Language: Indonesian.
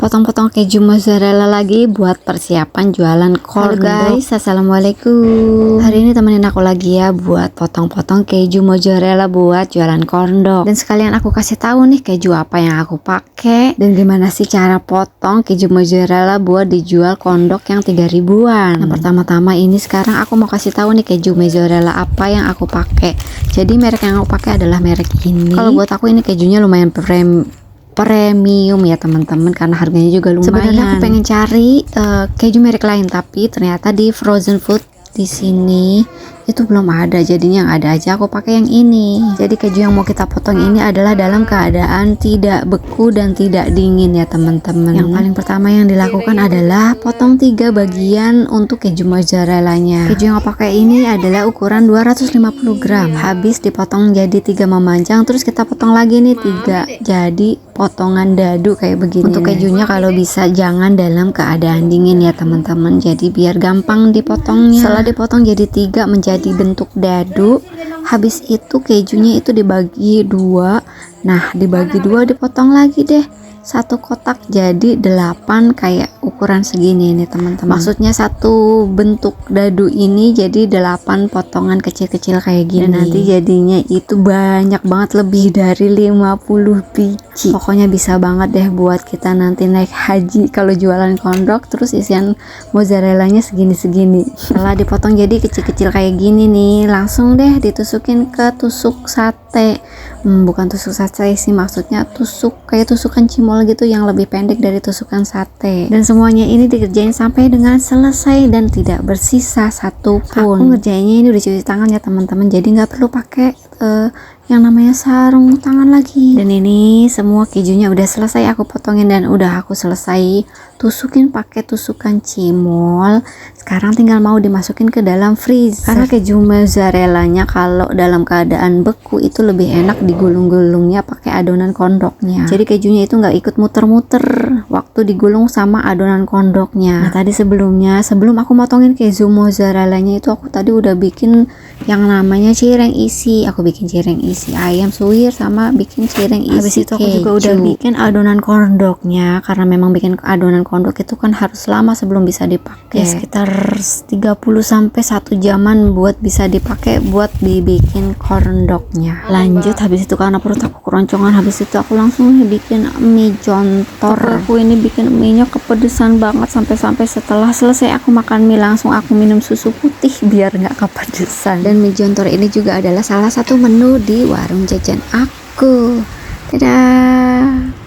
potong-potong keju mozzarella lagi buat persiapan jualan corn dog. Halo guys, assalamualaikum. Hari ini temenin aku lagi ya buat potong-potong keju mozzarella buat jualan corn dog. Dan sekalian aku kasih tahu nih keju apa yang aku pakai dan gimana sih cara potong keju mozzarella buat dijual corn dog yang 3 ribuan. Nah, pertama-tama ini sekarang aku mau kasih tahu nih keju mozzarella apa yang aku pakai. Jadi merek yang aku pakai adalah merek ini. Kalau buat aku ini kejunya lumayan premium ya teman-teman, karena harganya juga lumayan. Sebenarnya aku pengen cari keju merek lain, tapi ternyata di frozen food di sini itu belum ada, jadinya yang ada aja aku pakai yang ini. Jadi keju yang mau kita potong ini adalah dalam keadaan tidak beku dan tidak dingin ya teman-teman. Yang paling pertama yang dilakukan adalah potong 3 bagian untuk keju mozzarellanya. Keju yang aku pakai ini adalah ukuran 250 gram. Habis dipotong jadi 3 memanjang, terus kita potong lagi nih 3 jadi potongan dadu kayak begini. Untuk kejunya kalau bisa jangan dalam keadaan dingin ya teman-teman, jadi biar gampang dipotongnya. Setelah dipotong jadi 3 menjadi bentuk dadu, habis itu kejunya itu dibagi 2. Nah, dibagi 2 dipotong lagi deh, satu kotak jadi 8 kayak ukuran segini nih teman-teman. Maksudnya satu bentuk dadu ini jadi 8 potongan kecil-kecil kayak gini. Dan nanti jadinya itu banyak banget, lebih dari 50 biji. Pokoknya bisa banget deh buat kita nanti naik haji kalau jualan corn dog, terus isian mozzarellanya segini-segini. Setelah dipotong jadi kecil-kecil kayak gini nih, langsung deh ditusukin ke tusuk sate. Bukan tusuk sate sih, maksudnya tusuk kayak tusukan cimol gitu yang lebih pendek dari tusukan sate. Dan semuanya ini dikerjain sampai dengan selesai dan tidak bersisa satupun. Aku ngerjainnya ini udah cuci tangan ya teman-teman, jadi nggak perlu pakai yang namanya sarung tangan lagi. Dan ini semua kejunya udah selesai aku potongin dan udah aku selesai tusukin pakai tusukan cimol. Sekarang tinggal mau dimasukin ke dalam freezer. Karena keju mozzarellanya kalau dalam keadaan beku itu lebih enak digulung-gulungnya pakai adonan kondoknya. Jadi kejunya itu nggak ikut muter-muter waktu digulung sama adonan kondoknya. Nah, tadi sebelum aku motongin keju mozzarellanya itu aku tadi udah bikin yang namanya cireng isi. Aku bikin cireng isi ayam suwir sama bikin cireng isi. Habis itu aku juga udah bikin adonan kondoknya, karena memang bikin adonan kondok itu kan harus lama sebelum bisa dipakai. Sekitar 30 sampai 1 jaman buat bisa dipakai buat dibikin corn dognya. Lanjut, habis itu karena perut aku keroncongan, habis itu aku langsung bikin mie jontor. Aku ini bikin mie nya kepedesan banget, sampai setelah selesai aku makan mie langsung aku minum susu putih biar nggak kepedesan. Dan mie jontor ini juga adalah salah satu menu di warung jajan aku. Dadah.